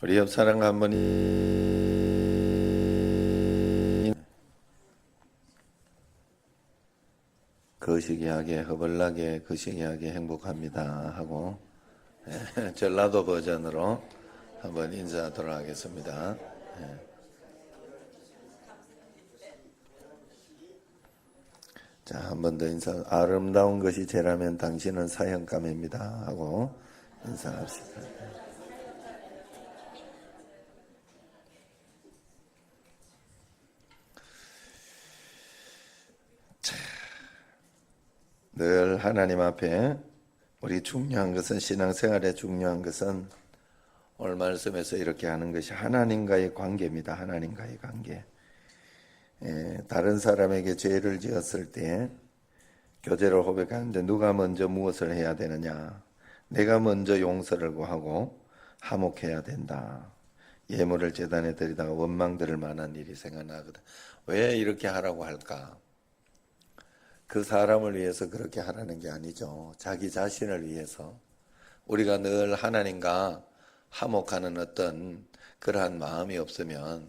우리 옆사람 한 분이 거시기하게 허벌나게 거시기하게 행복합니다 하고 전라도 버전으로 한번 인사하도록 하겠습니다. 자, 한 번 더 인사. 아름다운 것이 죄라면 당신은 사형감입니다 하고 인사합시다. 늘 하나님 앞에 우리 중요한 것은, 신앙생활에 중요한 것은 오늘 말씀에서 이렇게 하는 것이 하나님과의 관계입니다. 하나님과의 관계. 다른 사람에게 죄를 지었을 때 교제로 고백하는데 누가 먼저 무엇을 해야 되느냐? 내가 먼저 용서를 구하고 화목해야 된다. 예물을 제단에 드리다가 원망 들을 만한 일이 생각나거든. 왜 이렇게 하라고 할까? 그 사람을 위해서 그렇게 하라는 게 아니죠. 자기 자신을 위해서. 우리가 늘 하나님과 화목하는 어떤 그러한 마음이 없으면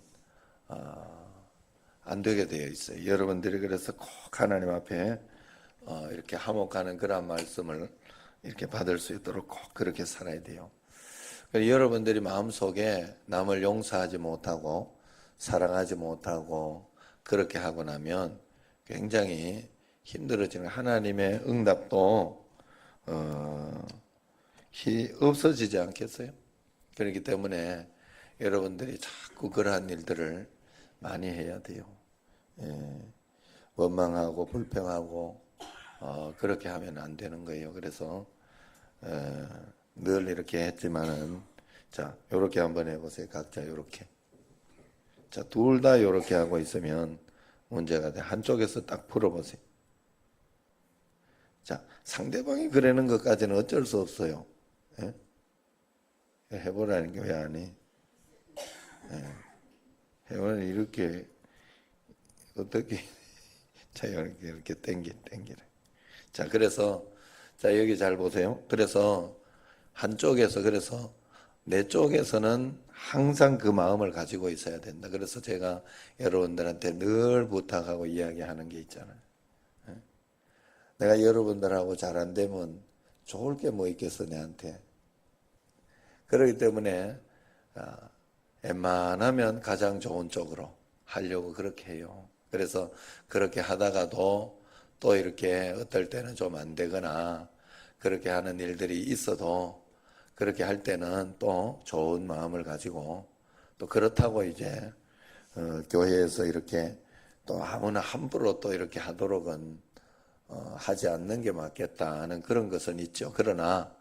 안 되게 되어 있어요. 여러분들이 그래서 꼭 하나님 앞에 이렇게 화목하는 그러한 말씀을 이렇게 받을 수 있도록 꼭 그렇게 살아야 돼요. 여러분들이 마음속에 남을 용서하지 못하고 사랑하지 못하고 그렇게 하고 나면 굉장히 힘들어지는, 하나님의 응답도 없어지지 않겠어요? 그렇기 때문에 여러분들이 자꾸 그러한 일들을 많이 해야 돼요. 원망하고 불평하고 그렇게 하면 안 되는 거예요. 그래서 늘 이렇게 했지만은, 자, 요렇게 한번 해보세요. 각자 요렇게. 자, 둘 다 요렇게 하고 있으면 문제가 돼. 한쪽에서 딱 풀어보세요. 자, 상대방이 그러는 것까지는 어쩔 수 없어요. 예? 해보라는 게 왜 안 해? 해보라는 이렇게 어떻게 자, 이렇게 땡기래. 자, 그래서 자, 여기 잘 보세요. 그래서 한쪽에서, 그래서 내 쪽에서는 항상 그 마음을 가지고 있어야 된다. 그래서 제가 여러분들한테 늘 부탁하고 이야기하는 게 있잖아요. 내가 여러분들하고 잘 안 되면 좋을 게 뭐 있겠어, 내한테. 그렇기 때문에 웬만하면 가장 좋은 쪽으로 하려고 그렇게 해요. 그래서 그렇게 하다가도 또 이렇게 어떨 때는 좀 안 되거나 그렇게 하는 일들이 있어도 그렇게 할 때는 또 좋은 마음을 가지고, 또 그렇다고 이제 교회에서 이렇게 또 아무나 함부로 또 이렇게 하도록은 하지 않는 게 맞겠다는 그런 것은 있죠. 그러나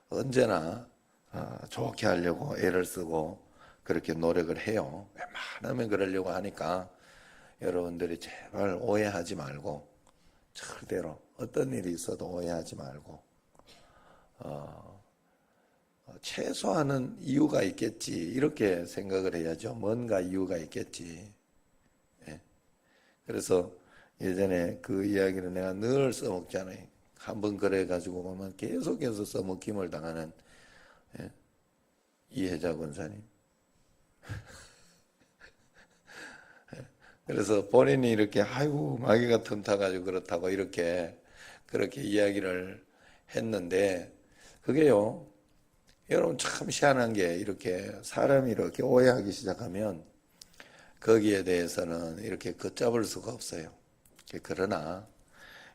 언제나 좋게 하려고 애를 쓰고 그렇게 노력을 해요. 웬만하면 그러려고 하니까 여러분들이 제발 오해하지 말고, 절대로 어떤 일이 있어도 오해하지 말고, 최소한은 이유가 있겠지 이렇게 생각을 해야죠. 뭔가 이유가 있겠지. 예. 그래서 예전에 그 이야기를 내가 늘 써먹잖아요. 한번 그래가지고 보면 계속해서 써먹힘을 당하는 이혜자 권사님. 그래서 본인이 이렇게 아이고 마귀가 틈타가지고 그렇다고 이렇게 그렇게 이야기를 했는데, 그게요, 여러분 참 희한한 게, 이렇게 사람이 이렇게 오해하기 시작하면 거기에 대해서는 이렇게 걷잡을 수가 없어요. 그러나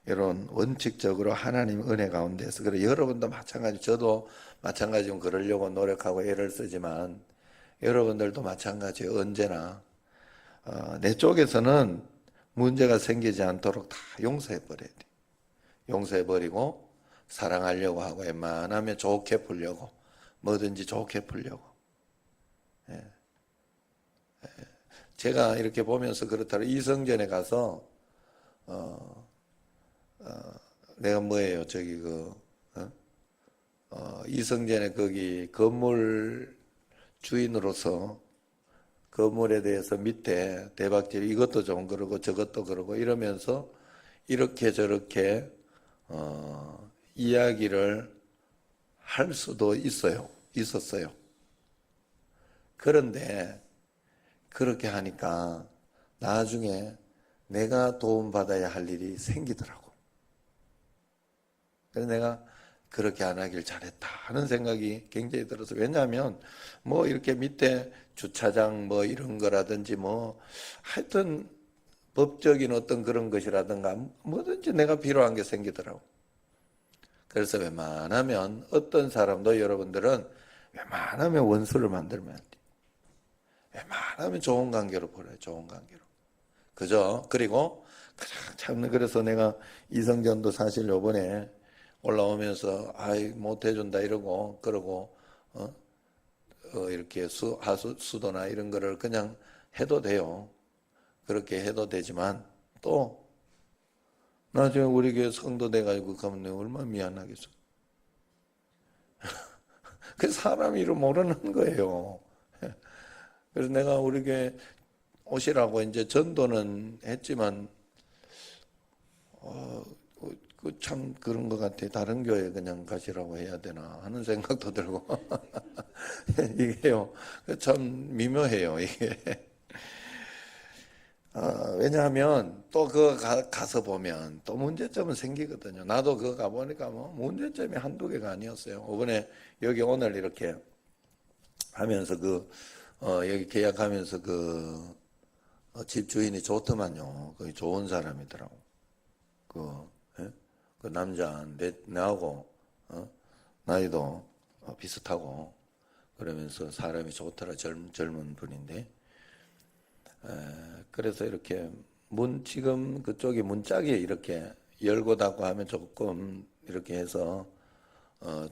여러분 원칙적으로 하나님 은혜 가운데서, 그래 여러분도 마찬가지, 저도 마찬가지로 그러려고 노력하고 애를 쓰지만 여러분들도 마찬가지, 언제나 내 쪽에서는 문제가 생기지 않도록 다 용서해버려야 돼. 용서해버리고 사랑하려고 하고 웬만하면 좋게 풀려고, 뭐든지 좋게 풀려고. 제가 이렇게 보면서 그렇다고 이성전에 가서 내가 뭐예요, 저기 이성전에 거기 건물 주인으로서 건물에 대해서 밑에 대박집 이것도 좀 그러고 저것도 그러고 이러면서 이렇게 저렇게 이야기를 할 수도 있었어요. 그런데 그렇게 하니까 나중에 내가 도움받아야 할 일이 생기더라고. 그래서 내가 그렇게 안 하길 잘했다 하는 생각이 굉장히 들어서, 왜냐하면 뭐 이렇게 밑에 주차장 뭐 이런 거라든지 뭐 하여튼 법적인 어떤 그런 것이라든가 뭐든지 내가 필요한 게 생기더라고. 그래서 웬만하면 어떤 사람도, 여러분들은 웬만하면 원수를 만들면 안 돼. 웬만하면 좋은 관계로 보내요. 좋은 관계로. 그죠? 그리고 참, 그래서 내가 이성전도 사실 요번에 올라오면서 아이 못 해준다 이러고 그러고 이렇게 수도나 이런 거를 그냥 해도 돼요. 그렇게 해도 되지만 또 나중에 우리 교회 성도 돼가지고 가면 내가 얼마나 미안하겠어. 그 사람 이름 모르는 거예요. 그래서 내가 우리 교회 오시라고 이제 전도는 했지만 그 참 그런 것 같아. 다른 교회 그냥 가시라고 해야 되나 하는 생각도 들고 이게요. 참 미묘해요 이게. 왜냐하면 또 그거 가서 보면 또 문제점은 생기거든요. 나도 그거 가보니까 뭐 문제점이 한두 개가 아니었어요. 이번에 여기 오늘 이렇게 하면서 여기 계약하면서 집주인이 좋더만요. 그 좋은 사람이더라고. 예? 그 남자 내하고 나이도 비슷하고 그러면서 사람이 좋더라. 젊은 분인데. 그래서 이렇게 지금 그쪽이 문짝이 이렇게 열고 닫고 하면 조금 이렇게 해서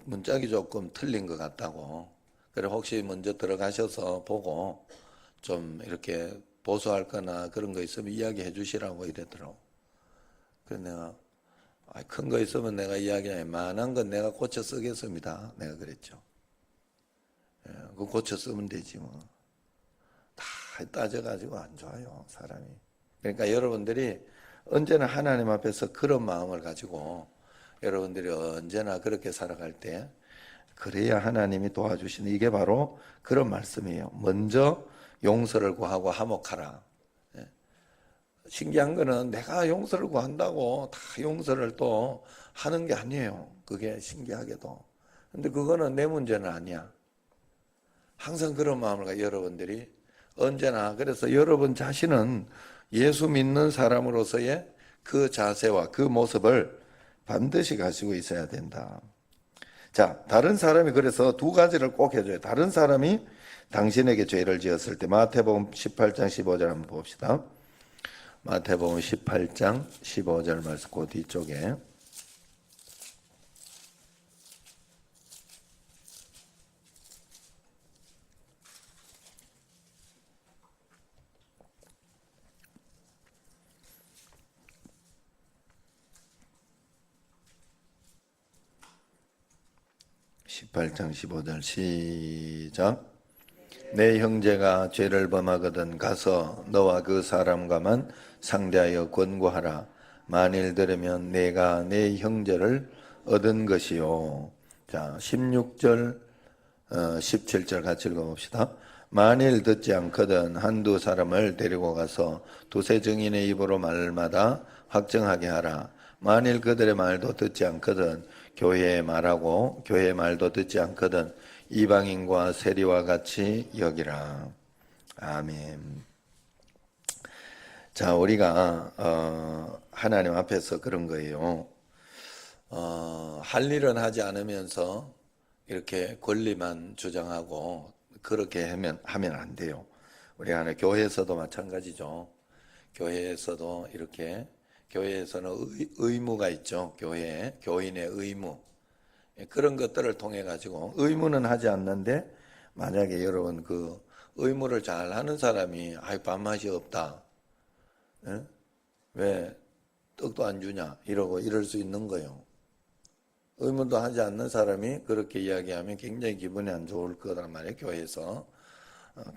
문짝이 조금 틀린 것 같다고. 그래 혹시 먼저 들어가셔서 보고 좀 이렇게 보수할 거나 그런 거 있으면 이야기해 주시라고 이랬더라고. 그래서 내가 큰 거 있으면 내가 이야기해. 만한 건 내가 고쳐 쓰겠습니다. 내가 그랬죠. 그거 고쳐 쓰면 되지 뭐. 다 따져가지고 안 좋아요, 사람이. 그러니까 여러분들이 언제나 하나님 앞에서 그런 마음을 가지고 여러분들이 언제나 그렇게 살아갈 때 그래야 하나님이 도와주시는, 이게 바로 그런 말씀이에요. 먼저 용서를 구하고 화목하라. 신기한 거는 내가 용서를 구한다고 다 용서를 또 하는 게 아니에요. 그게 신기하게도. 근데 그거는 내 문제는 아니야. 항상 그런 마음을 가지고 여러분들이 언제나, 그래서 여러분 자신은 예수 믿는 사람으로서의 그 자세와 그 모습을 반드시 가지고 있어야 된다. 자, 다른 사람이 그래서 두 가지를 꼭 해줘요. 다른 사람이 당신에게 죄를 지었을 때, 마태복음 18장 15절 한번 봅시다. 마태복음 18장 15절 말씀 그 뒤쪽에 18장 15절 시작. 내 형제가 죄를 범하거든 가서 너와 그 사람과만 상대하여 권고하라. 만일 들으면 내가 내 형제를 얻은 것이요. 자, 16절 17절 같이 읽어봅시다. 만일 듣지 않거든 한두 사람을 데리고 가서 두세 증인의 입으로 말마다 확정하게 하라. 만일 그들의 말도 듣지 않거든 교회의 말하고 교회의 말도 듣지 않거든 이방인과 세리와 같이 여기라. 아멘. 자, 우리가 하나님 앞에서 그런 거예요. 할 일은 하지 않으면서 이렇게 권리만 주장하고 그렇게 하면 안 돼요. 우리 하나 교회에서도 마찬가지죠. 교회에서도 이렇게, 교회에서는 의무가 있죠. 교인의 의무. 그런 것들을 통해 가지고 의무는 하지 않는데 만약에 여러분 그 의무를 잘 하는 사람이 밥맛이 없다. 왜 떡도 안 주냐 이러고 이럴 수 있는 거예요. 의무도 하지 않는 사람이 그렇게 이야기하면 굉장히 기분이 안 좋을 거란 말이에요. 교회에서.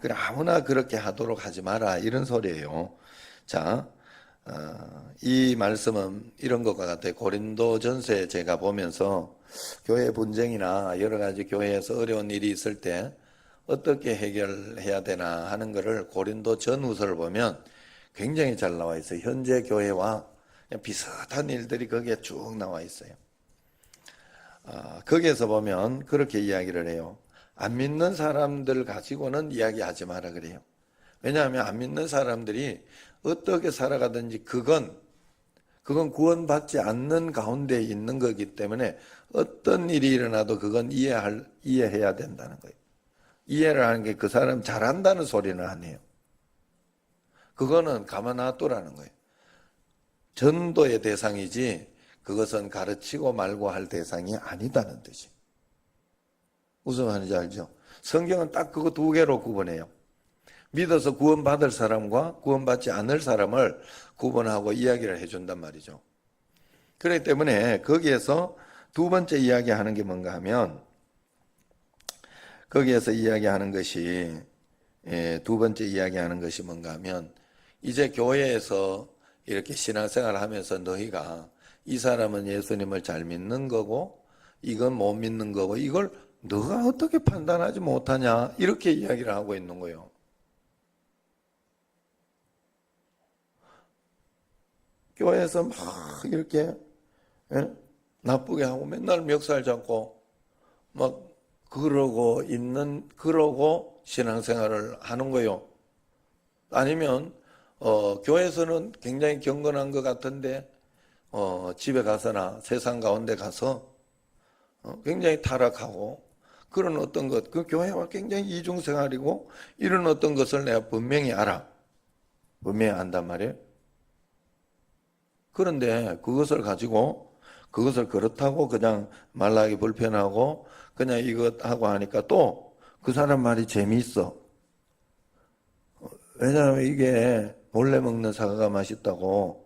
그래 아무나 그렇게 하도록 하지 마라 이런 소리예요. 자, 이 말씀은 이런 것과 같아요. 고린도전서에 제가 보면서 교회 분쟁이나 여러 가지 교회에서 어려운 일이 있을 때 어떻게 해결해야 되나 하는 것을 고린도 전후서를 보면 굉장히 잘 나와 있어요. 현재 교회와 비슷한 일들이 거기에 쭉 나와 있어요. 거기에서 보면 그렇게 이야기를 해요. 안 믿는 사람들 가지고는 이야기하지 마라 그래요. 왜냐하면 안 믿는 사람들이 어떻게 살아가든지 그건 구원받지 않는 가운데 있는 거기 때문에 어떤 일이 일어나도 그건 이해해야 된다는 거예요. 이해를 하는 게 그 사람 잘한다는 소리는 아니에요. 그거는 가만 놔두라는 거예요. 전도의 대상이지 그것은 가르치고 말고 할 대상이 아니다는 뜻이에요. 무슨 말인지 알죠? 성경은 딱 그거 두 개로 구분해요. 믿어서 구원받을 사람과 구원받지 않을 사람을 구분하고 이야기를 해준단 말이죠. 그렇기 때문에 거기에서 두 번째 이야기하는 게 뭔가 하면 거기에서 이야기하는 것이 두 번째 이야기하는 것이 뭔가 하면 이제 교회에서 이렇게 신앙생활을 하면서 너희가 이 사람은 예수님을 잘 믿는 거고 이건 못 믿는 거고 이걸 너가 어떻게 판단하지 못하냐 이렇게 이야기를 하고 있는 거예요. 교회에서 막 이렇게 나쁘게 하고 맨날 멱살 잡고 막 그러고 신앙생활을 하는 거예요. 아니면 교회에서는 굉장히 경건한 것 같은데 집에 가서나 세상 가운데 가서 굉장히 타락하고 그런 어떤 것, 그 교회와 굉장히 이중생활이고 이런 어떤 것을 내가 분명히 알아. 분명히 안단 말이에요. 그런데 그것을 가지고 그것을 그렇다고 그냥 말라기 불편하고 그냥 이것하고 하니까 또 그 사람 말이 재미있어. 왜냐하면 이게 몰래 먹는 사과가 맛있다고.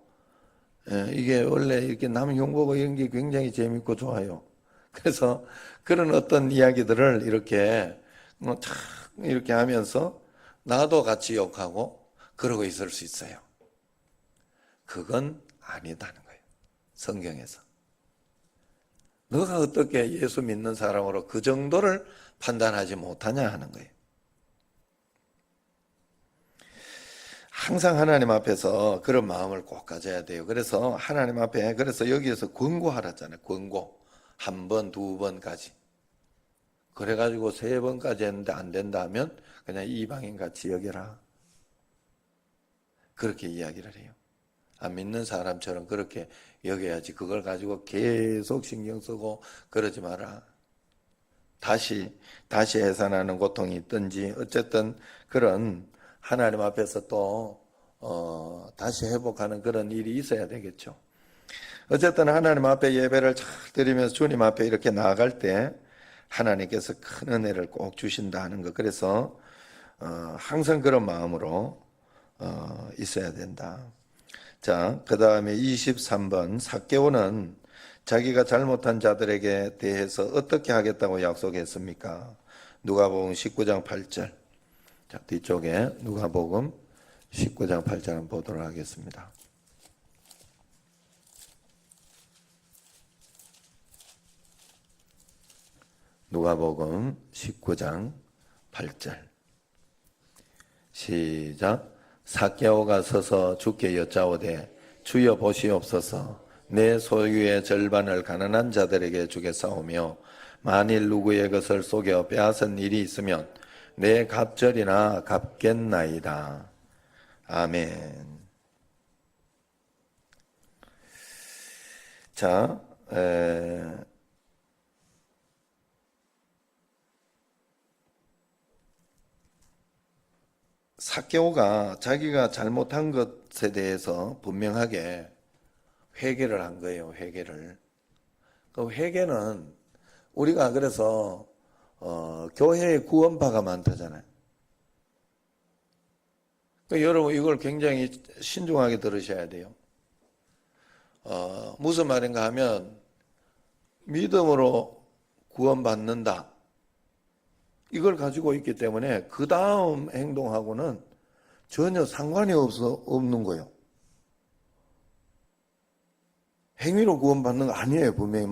이게 원래 이렇게 남 흉보고 이런 게 굉장히 재밌고 좋아요. 그래서 그런 어떤 이야기들을 이렇게 착 이렇게 하면서 나도 같이 욕하고 그러고 있을 수 있어요. 그건 아니다는 거예요. 성경에서. 너가 어떻게 예수 믿는 사람으로 그 정도를 판단하지 못하냐 하는 거예요. 항상 하나님 앞에서 그런 마음을 꼭 가져야 돼요. 그래서 하나님 앞에 그래서 여기에서 권고하라잖아요. 권고. 한 번, 두 번까지. 그래가지고 세 번까지 했는데 안 된다 하면 그냥 이방인 같이 여겨라. 그렇게 이야기를 해요. 안 믿는 사람처럼 그렇게 여겨야지. 그걸 가지고 계속 신경 쓰고 그러지 마라. 다시 해산하는 고통이 있든지 어쨌든 그런 하나님 앞에서 또 다시 회복하는 그런 일이 있어야 되겠죠. 어쨌든 하나님 앞에 예배를 잘 드리면서 주님 앞에 이렇게 나아갈 때 하나님께서 큰 은혜를 꼭 주신다 하는 것. 그래서 항상 그런 마음으로 있어야 된다. 자, 그 다음에 23번 삭개오는 자기가 잘못한 자들에게 대해서 어떻게 하겠다고 약속했습니까? 누가복음 19장 8절. 자, 뒤쪽에 누가복음 19장 8절 한번 보도록 하겠습니다. 누가복음 19장 8절. 시작. 삭개오가 서서 주께 여짜오되 주여 보시옵소서 내 소유의 절반을 가난한 자들에게 주겠사오며 만일 누구의 것을 속여 빼앗은 일이 있으면 내 갑절이나 갚겠나이다. 아멘. 자, 삭개오가 자기가 잘못한 것에 대해서 분명하게 회개를 한 거예요. 회개를. 그 회개는 우리가 그래서 교회에 구원파가 많다잖아요. 그러니까 여러분 이걸 굉장히 신중하게 들으셔야 돼요. 무슨 말인가 하면 믿음으로 구원받는다. 이걸 가지고 있기 때문에 그 다음 행동하고는 전혀 상관이 없는 거예요. 행위로 구원받는 거 아니에요, 분명히.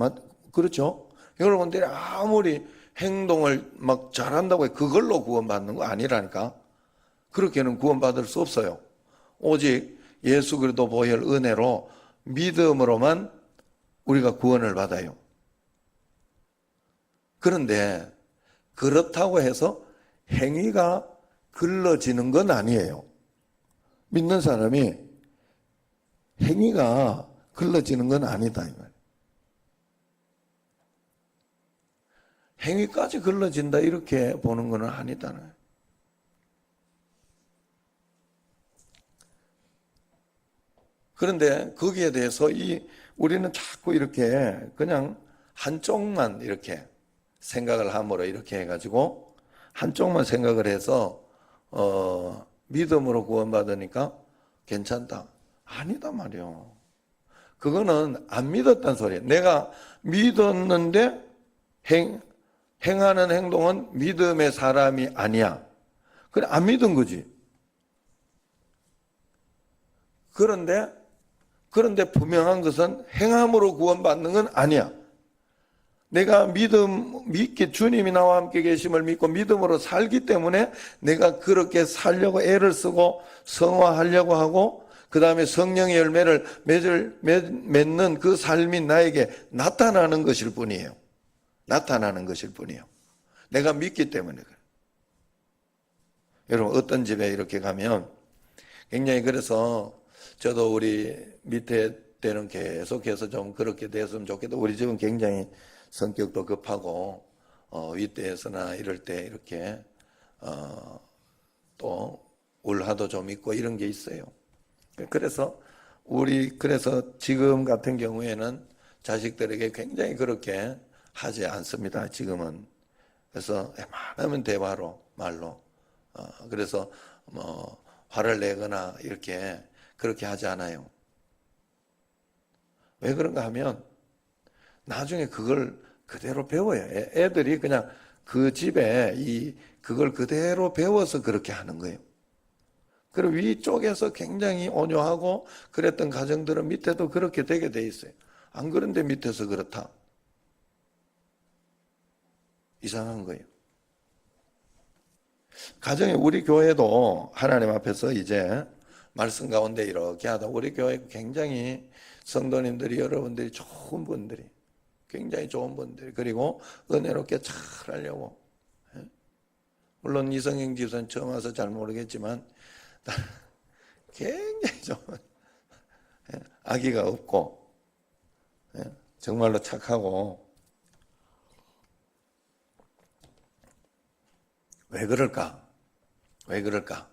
그렇죠? 여러분들이 아무리 행동을 막 잘한다고 해 그걸로 구원받는 거 아니라니까. 그렇게는 구원받을 수 없어요. 오직 예수 그리스도 보혈 은혜로 믿음으로만 우리가 구원을 받아요. 그런데 그렇다고 해서 행위가 글러지는 건 아니에요. 믿는 사람이 행위가 글러지는 건 아니다 이 말이에요. 행위까지 글러진다 이렇게 보는 건 아니다는. 그런데 거기에 대해서 우리는 자꾸 이렇게 그냥 한쪽만 이렇게 생각을 함으로 이렇게 해가지고 한쪽만 생각을 해서 믿음으로 구원받으니까 괜찮다. 아니다 말이요. 그거는 안 믿었단 소리예요. 내가 믿었는데 행하는 행동은 믿음의 사람이 아니야. 그래 안 믿은 거지. 그런데 분명한 것은 행함으로 구원받는 건 아니야. 내가 믿게 주님이 나와 함께 계심을 믿고 믿음으로 살기 때문에 내가 그렇게 살려고 애를 쓰고 성화하려고 하고 그 다음에 성령의 열매를 맺는 그 삶이 나에게 나타나는 것일 뿐이에요. 나타나는 것일 뿐이에요. 내가 믿기 때문에 그래요. 여러분 어떤 집에 이렇게 가면 굉장히 그래서 저도 우리 밑에 때는 계속해서 좀 그렇게 됐으면 좋겠다. 우리 집은 굉장히 성격도 급하고 윗대에서나 이럴 때 이렇게 또 울화도 좀 있고 이런 게 있어요. 그래서 지금 같은 경우에는 자식들에게 굉장히 그렇게 하지 않습니다. 지금은. 그래서 웬만하면 대화로 말로 그래서 뭐 화를 내거나 이렇게 그렇게 하지 않아요. 왜 그런가 하면 나중에 그걸 그대로 배워요. 애들이 그냥 그 집에 그걸 그대로 배워서 그렇게 하는 거예요. 그리고 위쪽에서 굉장히 온유하고 그랬던 가정들은 밑에도 그렇게 되게 돼 있어요. 안 그런데 밑에서 그렇다. 이상한 거예요. 가정에 우리 교회도 하나님 앞에서 이제 말씀 가운데 이렇게 하다 우리 교회 굉장히 성도님들이 여러분들이 좋은 분들이 굉장히 좋은 분들이 그리고 은혜롭게 잘 하려고 물론 이성영 집사는 처음 와서 잘 모르겠지만 굉장히 좋은 악의가 없고 정말로 착하고 왜 그럴까? 왜 그럴까?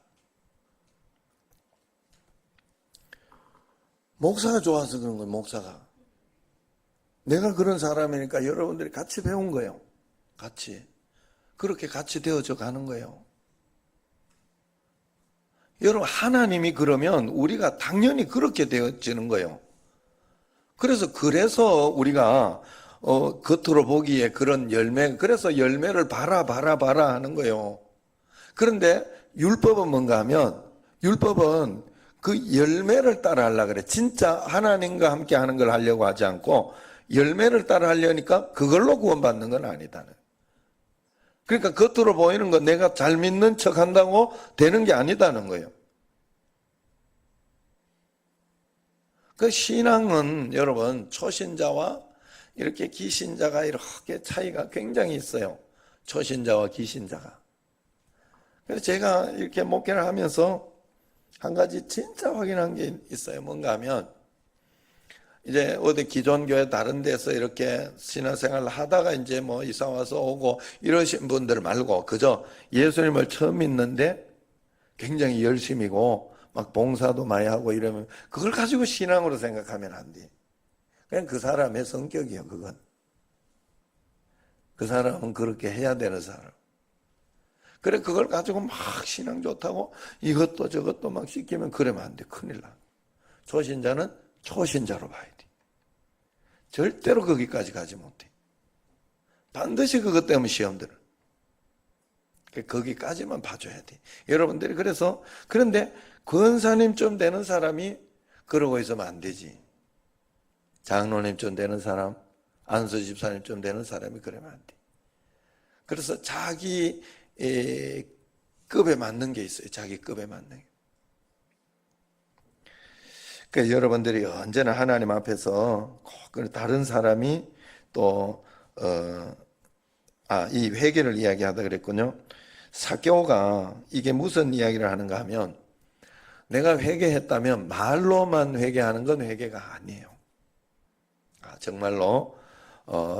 목사가 좋아서 그런 거예요. 목사가. 내가 그런 사람이니까 여러분들이 같이 배운 거예요. 같이. 그렇게 같이 되어져 가는 거예요. 여러분 하나님이 그러면 우리가 당연히 그렇게 되어지는 거예요. 그래서 우리가 겉으로 보기에 그런 열매, 그래서 열매를 봐라 하는 거예요. 그런데 율법은 뭔가 하면 율법은 그 열매를 따라 하려고 그래. 진짜 하나님과 함께 하는 걸 하려고 하지 않고 열매를 따라 하려니까 그걸로 구원받는 건 아니다는. 그러니까 겉으로 보이는 건 내가 잘 믿는 척 한다고 되는 게 아니다는 거예요. 그 신앙은 여러분 초신자와 이렇게 기신자가 이렇게 차이가 굉장히 있어요. 초신자와 기신자가. 그래서 제가 이렇게 목회를 하면서 한 가지 진짜 확인한 게 있어요. 뭔가 하면 이제 어디 기존 교회 다른 데서 이렇게 신앙생활을 하다가 이제 뭐 이사 와서 오고 이러신 분들 말고 그저 예수님을 처음 믿는데 굉장히 열심이고 막 봉사도 많이 하고 이러면 그걸 가지고 신앙으로 생각하면 안 돼. 그냥 그 사람의 성격이에요. 그건. 그 사람은 그렇게 해야 되는 사람. 그래 그걸 가지고 막 신앙 좋다고 이것도 저것도 막 시키면 그러면 안 돼. 큰일 나. 초신자는 초신자로 봐야 돼. 절대로 거기까지 가지 못해. 반드시 그것 때문에 시험 들어. 거기까지만 봐줘야 돼. 여러분들이 그런데 권사님쯤 되는 사람이 그러고 있으면 안 되지. 장로님쯤 되는 사람, 안수 집사님쯤 되는 사람이 그러면 안 돼. 그래서 자기 급에 맞는 게 있어요. 자기 급에 맞는 게. 그러니까 여러분들이 언제나 하나님 앞에서 꼭 다른 사람이 또 이 회개를 이야기하다 그랬군요. 사개오가 이게 무슨 이야기를 하는가 하면 내가 회개했다면 말로만 회개하는 건 회개가 아니에요. 정말로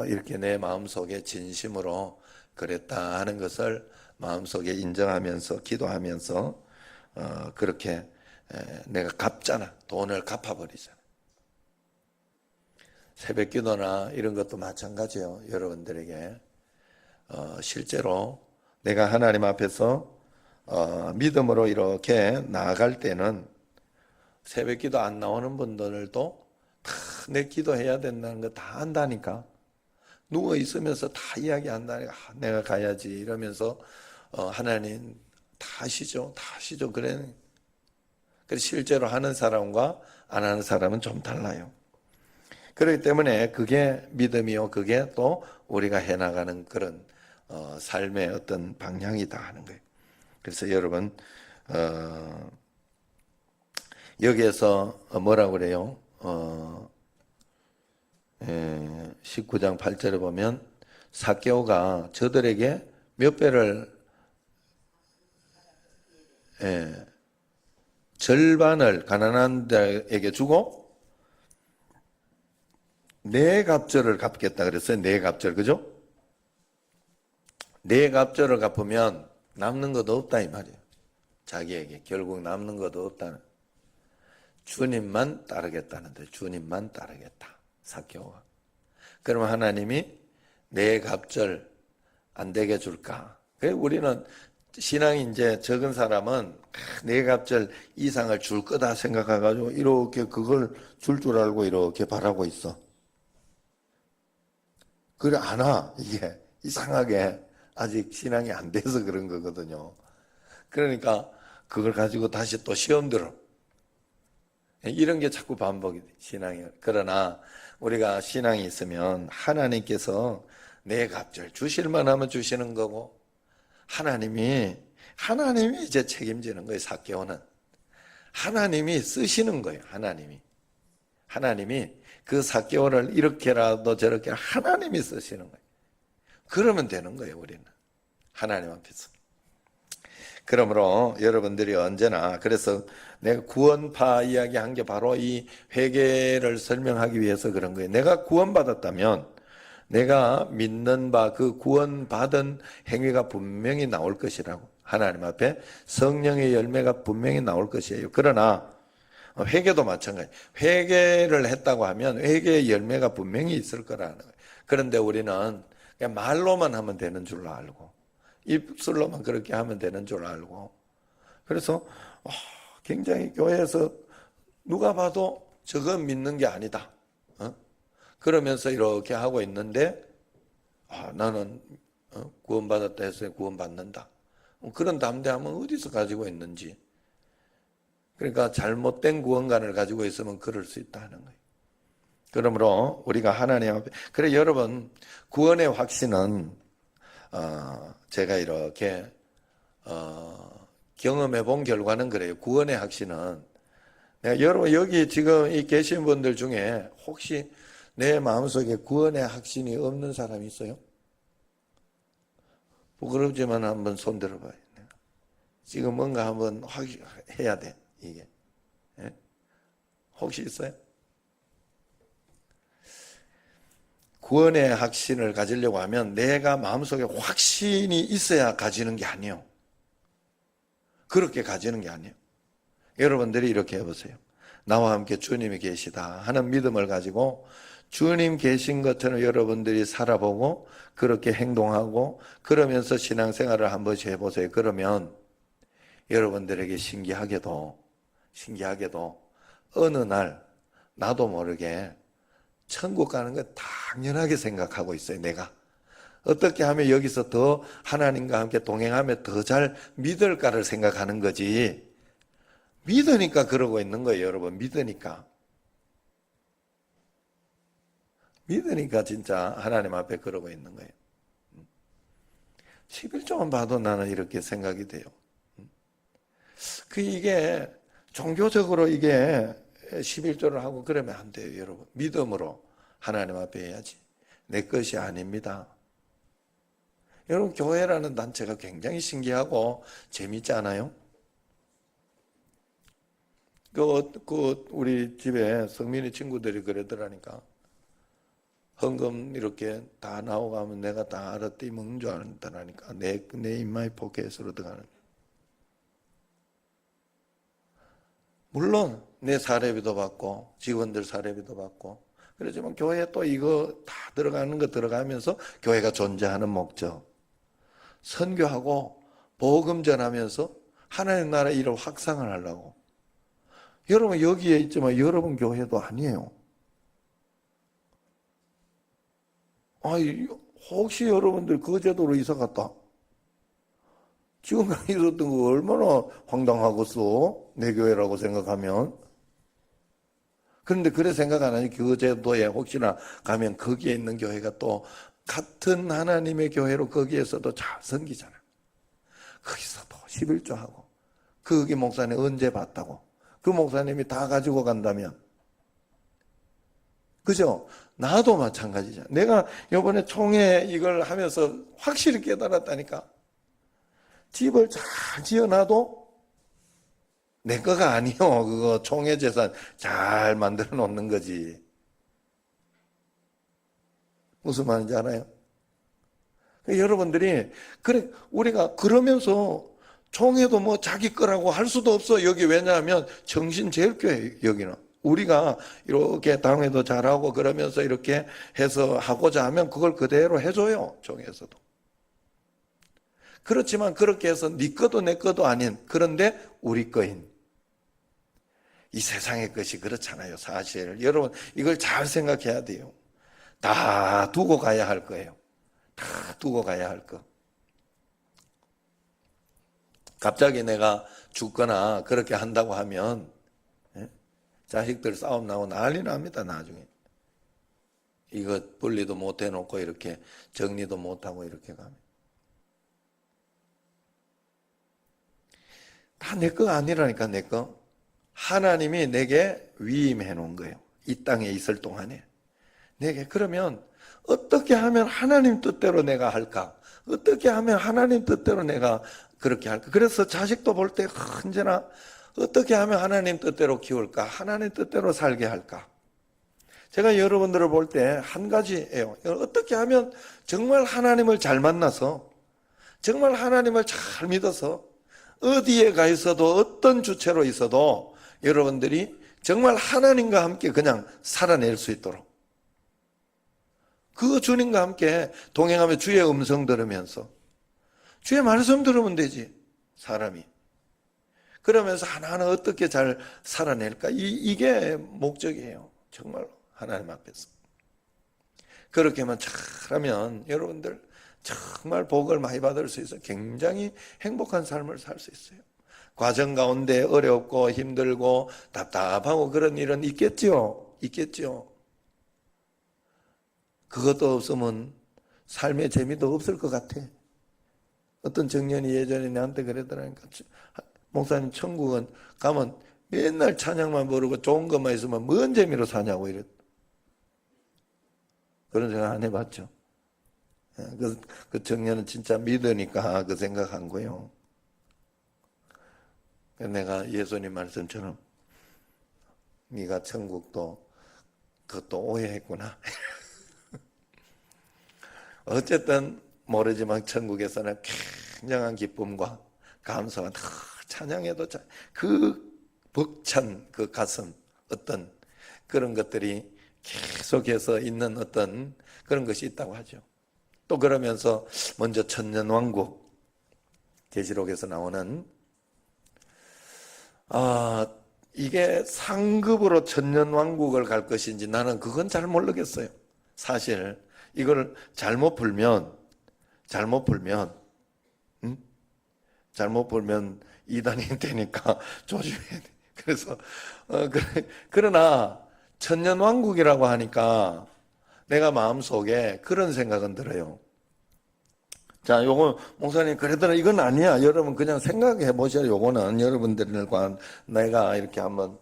이렇게 내 마음속에 진심으로 그랬다 하는 것을 마음속에 인정하면서 기도하면서 그렇게 내가 갚잖아. 돈을 갚아버리잖아. 새벽 기도나 이런 것도 마찬가지예요. 여러분들에게 실제로 내가 하나님 앞에서 믿음으로 이렇게 나아갈 때는 새벽 기도 안 나오는 분들도 다 내 기도해야 된다는 거 다 안다니까. 누워 있으면서 다 이야기한다니까. 내가 가야지 이러면서 하나님 다 하시죠. 다 하시죠. 그래. 그래서 실제로 하는 사람과 안 하는 사람은 좀 달라요. 그렇기 때문에 그게 믿음이요. 그게 또 우리가 해나가는 그런 삶의 어떤 방향이다 하는 거예요. 그래서 여러분 여기에서 뭐라고 그래요? 19장 8절에 보면 삭개오가 저들에게 몇 배를 절반을 가난한 자에게 주고 네 갑절을 갚겠다 그랬어요. 네 갑절, 그죠? 네 갑절을 갚으면 남는 것도 없다 이 말이에요. 자기에게 결국 남는 것도 없다는. 주님만 따르겠다는데 주님만 따르겠다. 삭개오가. 그러면 하나님이 네 갑절 안 되게 줄까? 그래서 우리는 신앙이 이제 적은 사람은 네 갑절 이상을 줄 거다 생각해가지고 이렇게 그걸 줄 줄 알고 이렇게 바라고 있어. 그래 안 와. 이게 이상하게 아직 신앙이 안 돼서 그런 거거든요. 그러니까 그걸 가지고 다시 또 시험 들어. 이런 게 자꾸 반복이 돼, 신앙이. 그러나 우리가 신앙이 있으면 하나님께서 내 갑절 주실만 하면 주시는 거고 하나님이 이제 책임지는 거예요. 삭개오는 하나님이 쓰시는 거예요. 하나님이 그 삭개오를 이렇게라도 저렇게 하나님이 쓰시는 거예요. 그러면 되는 거예요. 우리는 하나님 앞에서. 그러므로 여러분들이 언제나 그래서 내가 구원파 이야기한 게 바로 이 회개를 설명하기 위해서 그런 거예요. 내가 구원받았다면 내가 믿는 바 그 구원받은 행위가 분명히 나올 것이라고. 하나님 앞에 성령의 열매가 분명히 나올 것이에요. 그러나 회개도 마찬가지. 회개를 했다고 하면 회개의 열매가 분명히 있을 거라는 거예요. 그런데 우리는 그냥 말로만 하면 되는 줄로 알고 입술로만 그렇게 하면 되는 줄 알고 그래서 굉장히 교회에서 누가 봐도 저건 믿는 게 아니다. 그러면서 이렇게 하고 있는데 나는 구원받았다 해서 구원받는다. 그런 담대함은 어디서 가지고 있는지. 그러니까 잘못된 구원관을 가지고 있으면 그럴 수 있다는 거예요. 그러므로 우리가 하나님 앞에 그래 여러분 구원의 확신은 제가 이렇게 경험해 본 결과는 그래요. 구원의 확신은 내가 여러분 여기 지금 이 계신 분들 중에 혹시 내 마음속에 구원의 확신이 없는 사람이 있어요? 부끄럽지만 한번 손 들어봐요. 지금 뭔가 한번 해야 돼 이게. 혹시 있어요? 구원의 확신을 가지려고 하면 내가 마음속에 확신이 있어야 가지는 게 아니에요. 그렇게 가지는 게 아니에요. 여러분들이 이렇게 해보세요. 나와 함께 주님이 계시다 하는 믿음을 가지고 주님 계신 것처럼 여러분들이 살아보고 그렇게 행동하고 그러면서 신앙생활을 한 번씩 해보세요. 그러면 여러분들에게 신기하게도 어느 날 나도 모르게 천국 가는 거 당연하게 생각하고 있어요. 내가 어떻게 하면 여기서 더 하나님과 함께 동행하며 더 잘 믿을까를 생각하는 거지. 믿으니까 그러고 있는 거예요. 여러분 믿으니까 진짜 하나님 앞에 그러고 있는 거예요. 11조만 봐도 나는 이렇게 생각이 돼요. 이게 종교적으로 이게 11조를 하고 그러면 안 돼요, 여러분. 믿음으로 하나님 앞에 해야지. 내 것이 아닙니다. 여러분, 교회라는 단체가 굉장히 신기하고 재밌지 않아요? 우리 집에 성민이 친구들이 그러더라니까. 헌금 이렇게 다 나오고 하면 내가 다 알아듣기 먹는 줄 알았다니까. 내 인마이 포켓으로 들어가는. 물론 내 사례비도 받고 직원들 사례비도 받고 그렇지만 교회에 또 이거 다 들어가는 거 들어가면서 교회가 존재하는 목적, 선교하고 복음 전하면서 하나님 나라 일을 확산을 하려고. 여러분 여기에 있지만 여러분 교회도 아니에요. 혹시 여러분들 그 제도로 이사 갔다 지금까지 있었던 거 얼마나 황당하겠어? 내 교회라고 생각하면. 그런데 그래 생각 안 하니 그 제도에 혹시나 가면 거기에 있는 교회가 또 같은 하나님의 교회로 거기에서도 잘 섬기잖아. 거기서도 11조 하고 거기 목사님 언제 봤다고 그 목사님이 다 가지고 간다면, 그죠? 나도 마찬가지잖아. 내가 이번에 총회 이걸 하면서 확실히 깨달았다니까. 집을 잘 지어놔도 내 거가 아니요. 그거 총회 재산 잘 만들어 놓는 거지. 무슨 말인지 알아요? 여러분들이 그래 우리가 그러면서 총회도 뭐 자기 거라고 할 수도 없어. 여기 왜냐하면 정신제일교회 여기는. 우리가 이렇게 당회도 잘하고 그러면서 이렇게 해서 하고자 하면 그걸 그대로 해줘요. 총회에서도. 그렇지만 그렇게 해서 네 거도 내 거도 아닌, 그런데 우리 거인 이 세상의 것이 그렇잖아요. 사실 여러분 이걸 잘 생각해야 돼요. 다 두고 가야 할 거예요. 다 두고 가야 할 거. 갑자기 내가 죽거나 그렇게 한다고 하면 자식들 싸움 나고 난리 납니다. 나중에 이거 분리도 못 해놓고 이렇게 정리도 못하고 이렇게 가면 다 내 거 아니라니까. 내 거 하나님이 내게 위임해 놓은 거예요. 이 땅에 있을 동안에 내게. 그러면 어떻게 하면 하나님 뜻대로 내가 할까? 어떻게 하면 하나님 뜻대로 내가 그렇게 할까? 그래서 자식도 볼 때 언제나 어떻게 하면 하나님 뜻대로 키울까? 하나님 뜻대로 살게 할까? 제가 여러분들을 볼 때 한 가지예요. 어떻게 하면 정말 하나님을 잘 만나서 정말 하나님을 잘 믿어서 어디에 가 있어도 어떤 주체로 있어도 여러분들이 정말 하나님과 함께 그냥 살아낼 수 있도록, 그 주님과 함께 동행하며 주의 음성 들으면서 주의 말씀 들으면 되지 사람이. 그러면서 하나하나 어떻게 잘 살아낼까? 이게 목적이에요. 정말로 하나님 앞에서. 그렇게만 잘하면 여러분들 정말 복을 많이 받을 수 있어요. 굉장히 행복한 삶을 살 수 있어요. 과정 가운데 어렵고 힘들고 답답하고 그런 일은 있겠지요. 있겠지요. 그것도 없으면 삶의 재미도 없을 것 같아. 어떤 청년이 예전에 나한테 그러더라니까. 목사님 천국은 가면 맨날 찬양만 부르고 좋은 것만 있으면 뭔 재미로 사냐고 이랬. 그런 생각 안 해봤죠. 그 청년은 진짜 믿으니까 그 생각한 거예요. 내가 예수님 말씀처럼 네가 천국도 그것도 오해했구나. 어쨌든 모르지만 천국에서는 굉장한 기쁨과 감사와 찬양해도 그 벅찬 그 가슴, 어떤 그런 것들이 계속해서 있는 어떤 그런 것이 있다고 하죠. 또 그러면서 먼저 천년왕국, 계시록에서 나오는 이게 상급으로 천년왕국을 갈 것인지 나는 그건 잘 모르겠어요. 사실 이걸 잘못 풀면 이단이 되니까 조심해야 돼. 그래서 그러나 천년왕국이라고 하니까 내가 마음속에 그런 생각은 들어요. 자, 요거 목사님 그러더라 이건 아니야. 여러분 그냥 생각해 보셔요. 요거는 여러분들과 내가 이렇게 한번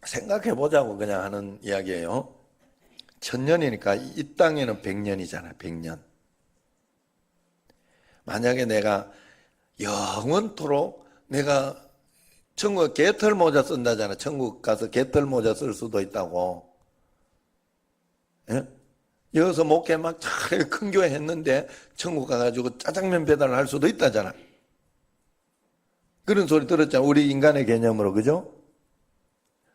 생각해 보자고 그냥 하는 이야기예요. 1000년이니까 이 땅에는 100년이잖아. 100년. 만약에 내가 영원토록 내가 천국 개털 모자 쓴다잖아. 천국 가서 개털 모자 쓸 수도 있다고. 예? 여기서 목회 막 잘 큰 교회 했는데 천국 가가지고 짜장면 배달을 할 수도 있다잖아. 그런 소리 들었잖아. 우리 인간의 개념으로. 그죠?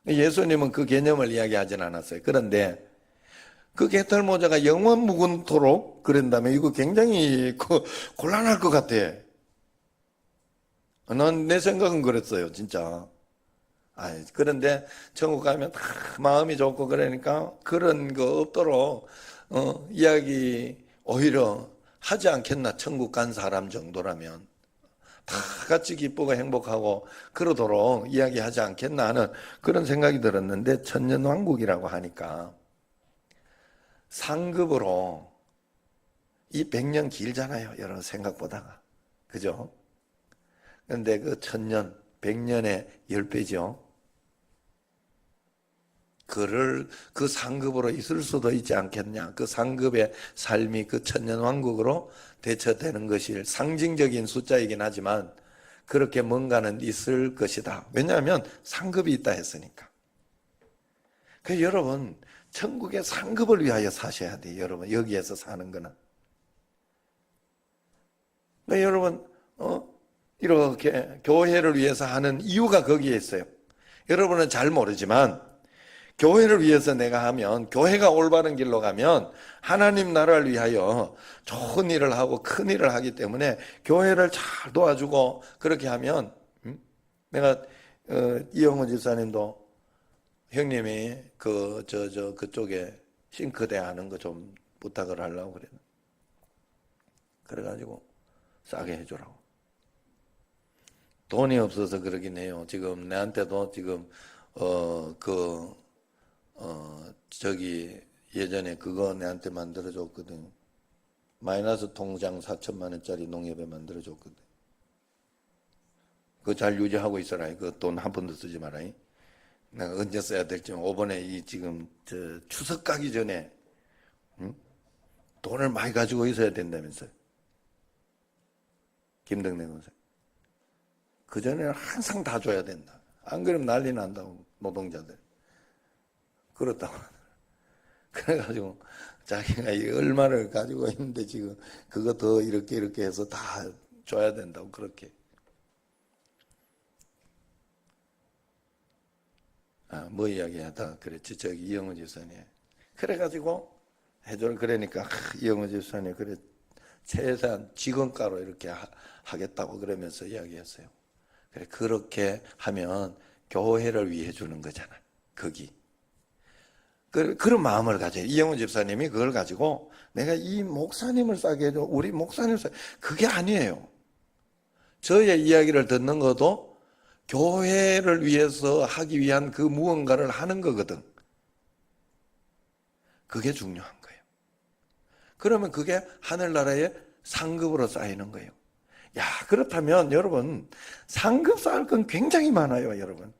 예수님은 그 개념을 이야기하진 않았어요. 그런데 그 개털 모자가 영원 묵은토록 그런다면 이거 굉장히 곤란할 것 같아. 난 내 생각은 그랬어요. 진짜. 그런데 천국 가면 다 마음이 좋고 그러니까 그런 거 없도록 이야기 오히려 하지 않겠나. 천국 간 사람 정도라면 다 같이 기쁘고 행복하고 그러도록 이야기하지 않겠나 하는 그런 생각이 들었는데, 천년왕국이라고 하니까 상급으로 이 100년 길잖아요. 여러분 생각보다가. 그죠? 그런데 그 1000년, 100년의 10배죠. 그를 그 상급으로 있을 수도 있지 않겠냐. 그 상급의 삶이 그 천년왕국으로 대처되는 것이 상징적인 숫자이긴 하지만 그렇게 뭔가는 있을 것이다. 왜냐하면 상급이 있다 했으니까. 그 여러분 천국의 상급을 위하여 사셔야 돼요. 여러분 여기에서 사는 거는. 그러니까 여러분 이렇게 교회를 위해서 하는 이유가 거기에 있어요. 여러분은 잘 모르지만 교회를 위해서 내가 하면, 교회가 올바른 길로 가면 하나님 나라를 위하여 좋은 일을 하고 큰 일을 하기 때문에 교회를 잘 도와주고 그렇게 하면, 내가 이영호 집사님도 형님이 그쪽에 싱크대 하는 거 좀 부탁을 하려고 그래. 그래가지고 싸게 해주라고. 돈이 없어서 그러긴 해요. 지금 내한테도 지금 예전에 그거 내한테 만들어줬거든. 마이너스 통장 4천만 원짜리 농협에 만들어줬거든. 그거 잘 유지하고 있어라. 그 돈 한 푼도 쓰지 마라. 내가 언제 써야 될지. 이번에 지금 추석 가기 전에 돈을 많이 가지고 있어야 된다면서요. 김덕래 권사. 그 전에는 항상 다 줘야 된다. 안 그러면 난리 난다고, 노동자들. 그렇다고. 그래가지고 자기가 이 얼마를 가지고 있는데 지금 그거 더 이렇게 해서 다 줘야 된다고 그렇게. 뭐 이야기하다 그랬지. 저기 이영호 집사님. 그래가지고 해줘. 그러니까 이영호 집사님 그래 최소한 직원가로 이렇게 하겠다고 그러면서 이야기했어요. 그래 그렇게 하면 교회를 위해 주는 거잖아. 거기. 그런 마음을 가져요. 이영훈 집사님이 그걸 가지고 내가 이 목사님을 싸게 해줘. 우리 목사님 싸게. 그게 아니에요. 저의 이야기를 듣는 것도 교회를 위해서 하기 위한 그 무언가를 하는 거거든. 그게 중요한 거예요. 그러면 그게 하늘나라의 상급으로 쌓이는 거예요. 야, 그렇다면 여러분 상급 쌓을 건 굉장히 많아요. 여러분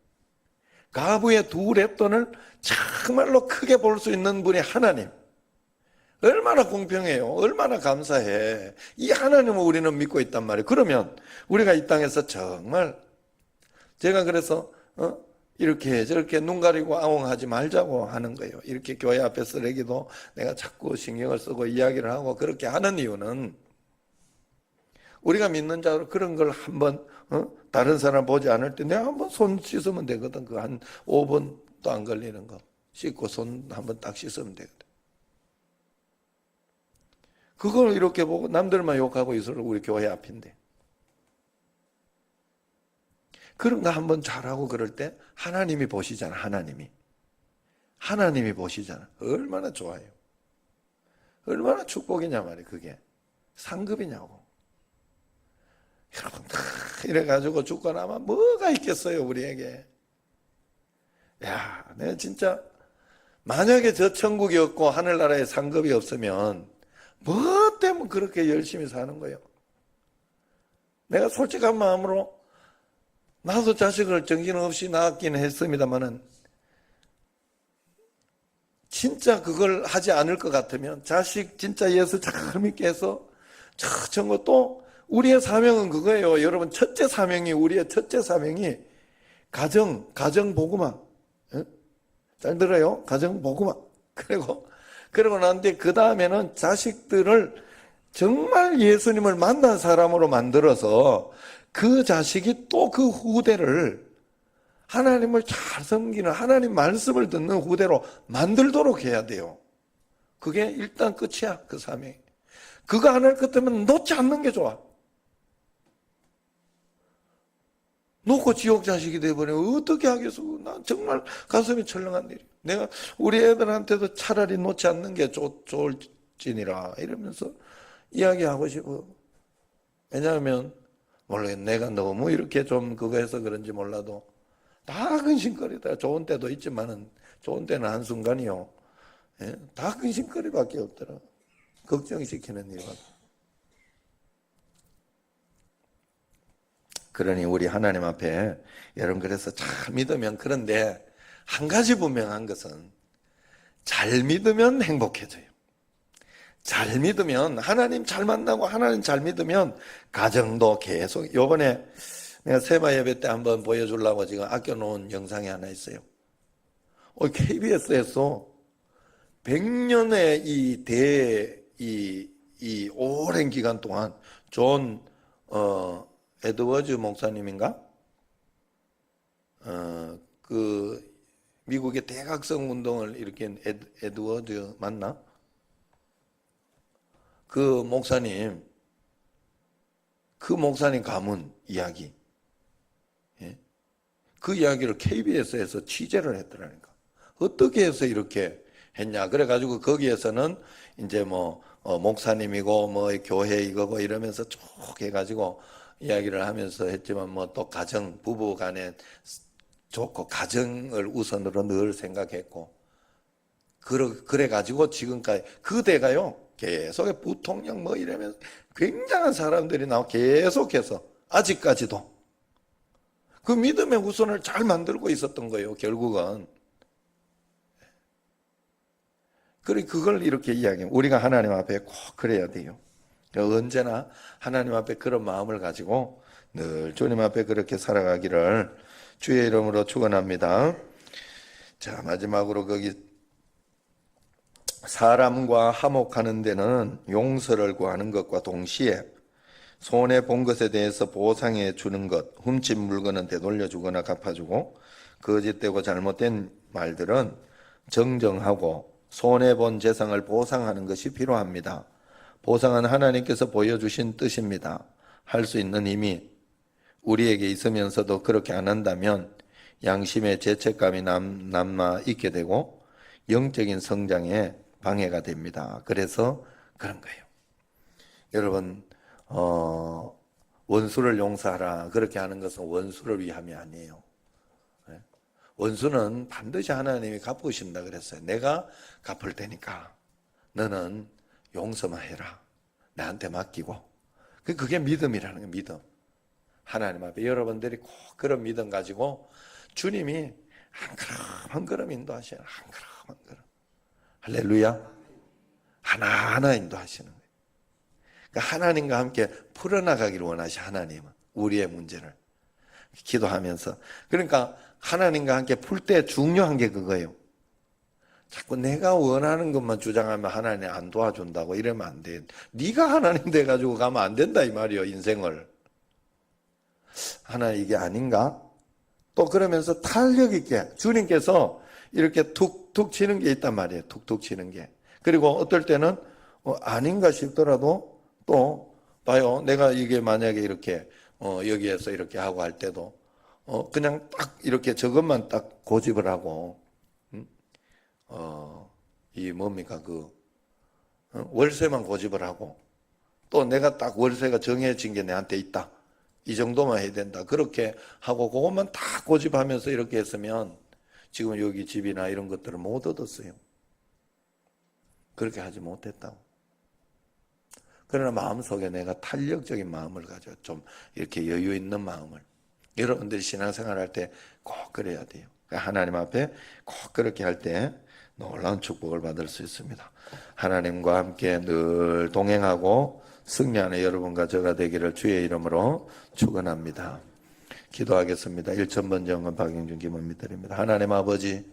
가부의 두 랩돈을 정말로 크게 볼 수 있는 분이 하나님. 얼마나 공평해요. 얼마나 감사해. 이 하나님을 우리는 믿고 있단 말이에요. 그러면 우리가 이 땅에서 정말 제가 그래서 이렇게 저렇게 눈 가리고 아웅하지 말자고 하는 거예요. 이렇게 교회 앞에 쓰레기도 내가 자꾸 신경을 쓰고 이야기를 하고 그렇게 하는 이유는 우리가 믿는 자로 그런 걸 한번 다른 사람 보지 않을 때 내가 한번 손 씻으면 되거든. 그 한 5분도 안 걸리는 거 씻고 손 한번 딱 씻으면 되거든. 그걸 이렇게 보고 남들만 욕하고 있을 우리 교회 앞인데 그런 거 한번 잘하고 그럴 때 하나님이 보시잖아. 하나님이 보시잖아. 얼마나 좋아요. 얼마나 축복이냐 말이에요. 그게 상급이냐고. 여러분 이래가지고 죽고 나면 뭐가 있겠어요 우리에게. 야, 내가 진짜 만약에 저 천국이 없고 하늘나라에 상급이 없으면 뭐 되면 그렇게 열심히 사는 거예요. 내가 솔직한 마음으로 나도 자식을 정신없이 낳았기는 했습니다만은 진짜 그걸 하지 않을 것 같으면 자식 진짜 예수 잘 믿게 해서 저런 또 우리의 사명은 그거예요. 여러분 우리의 첫째 사명이 가정 복음화. 잘 들어요? 가정 복음화. 그리고 난 뒤에 그 다음에는 자식들을 정말 예수님을 만난 사람으로 만들어서 그 자식이 또 그 후대를 하나님을 잘 섬기는 하나님 말씀을 듣는 후대로 만들도록 해야 돼요. 그게 일단 끝이야, 그 사명이. 그거 안 할 것 때문에 놓지 않는 게 좋아. 놓고 지옥 자식이 돼버리면 어떻게 하겠어? 난 정말 가슴이 철렁한 일이야. 내가 우리 애들한테도 차라리 놓지 않는 게 좋을지니라 이러면서 이야기하고 싶어. 왜냐하면 물론 내가 너무 이렇게 좀 그거 해서 그런지 몰라도 다 근심거리다. 좋은 때도 있지만은 좋은 때는 한순간이요. 예? 다 근심거리밖에 없더라. 걱정시키는 일밖에. 그러니 우리 하나님 앞에 여러분 그래서 잘 믿으면 그런데 한 가지 분명한 것은 잘 믿으면 행복해져요. 잘 믿으면 하나님 잘 만나고 하나님 잘 믿으면 가정도 계속 요번에 내가 세마 예배 때 한번 보여주려고 지금 아껴놓은 영상이 하나 있어요. KBS에서 100년의 이 오랜 기간 동안 존 에드워즈 목사님인가? 그 미국의 대각성 운동을 일으킨 에드워즈 맞나? 그 목사님 가문 이야기. 예? 그 이야기를 KBS에서 취재를 했더라니까. 어떻게 해서 이렇게 했냐. 그래가지고 거기에서는 이제 목사님이고 교회 이거고 이러면서 쭉 해가지고 이야기를 하면서 했지만 또 부부 간에 좋고 가정을 우선으로 늘 생각했고 그래가지고 지금까지 그 대가요 계속 부통령 이러면서 굉장한 사람들이 나와 계속해서 아직까지도 그 믿음의 후손을 잘 만들고 있었던 거예요. 결국은 그걸 이렇게 이야기해요. 우리가 하나님 앞에 꼭 그래야 돼요. 언제나 하나님 앞에 그런 마음을 가지고 늘 주님 앞에 그렇게 살아가기를 주의 이름으로 축원합니다. 자, 마지막으로 거기 사람과 화목하는 데는 용서를 구하는 것과 동시에 손해 본 것에 대해서 보상해 주는 것, 훔친 물건은 되돌려 주거나 갚아주고 거짓되고 잘못된 말들은 정정하고 손해 본 재산을 보상하는 것이 필요합니다. 보상은 하나님께서 보여주신 뜻입니다. 할 수 있는 힘이 우리에게 있으면서도 그렇게 안 한다면 양심의 죄책감이 남아 있게 되고 영적인 성장에 방해가 됩니다. 그래서 그런 거예요. 여러분 원수를 용서하라 그렇게 하는 것은 원수를 위함이 아니에요. 원수는 반드시 하나님이 갚으신다 그랬어요. 내가 갚을 테니까 너는 용서만 해라. 나한테 맡기고. 그게 믿음이라는 거예요. 믿음. 하나님 앞에 여러분들이 꼭 그런 믿음 가지고 주님이 한 걸음 인도하시는 한 걸음 할렐루야. 하나하나 인도하시는 거예요. 그러니까 하나님과 함께 풀어나가기를 원하시 하나님은 우리의 문제를 기도하면서. 그러니까 하나님과 함께 풀 때 중요한 게 그거예요. 자꾸 내가 원하는 것만 주장하면 하나님 안 도와준다고 이러면 안 돼. 네가 하나님 돼가지고 가면 안 된다 이 말이에요. 인생을. 하나님 이게 아닌가? 또 그러면서 탄력 있게 주님께서 이렇게 툭툭 치는 게 있단 말이에요. 툭툭 치는 게. 그리고 어떨 때는 아닌가 싶더라도 또 봐요. 내가 이게 만약에 이렇게 여기에서 이렇게 하고 할 때도 그냥 딱 이렇게 저것만 딱 고집을 하고 이 뭡니까 월세만 고집을 하고 또 내가 딱 월세가 정해진 게 내한테 있다. 이 정도만 해야 된다. 그렇게 하고 그것만 다 고집하면서 이렇게 했으면 지금 여기 집이나 이런 것들을 못 얻었어요. 그렇게 하지 못했다고. 그러나 마음속에 내가 탄력적인 마음을 가져 좀 이렇게 여유 있는 마음을 여러분들이 신앙생활 할 때 꼭 그래야 돼요. 하나님 앞에 꼭 그렇게 할 때 놀라운 축복을 받을 수 있습니다. 하나님과 함께 늘 동행하고 승리하는 여러분과 저가 되기를 주의 이름으로 축원합니다. 기도하겠습니다. 1,000번 정은 박영준 기도입니다. 하나님 아버지,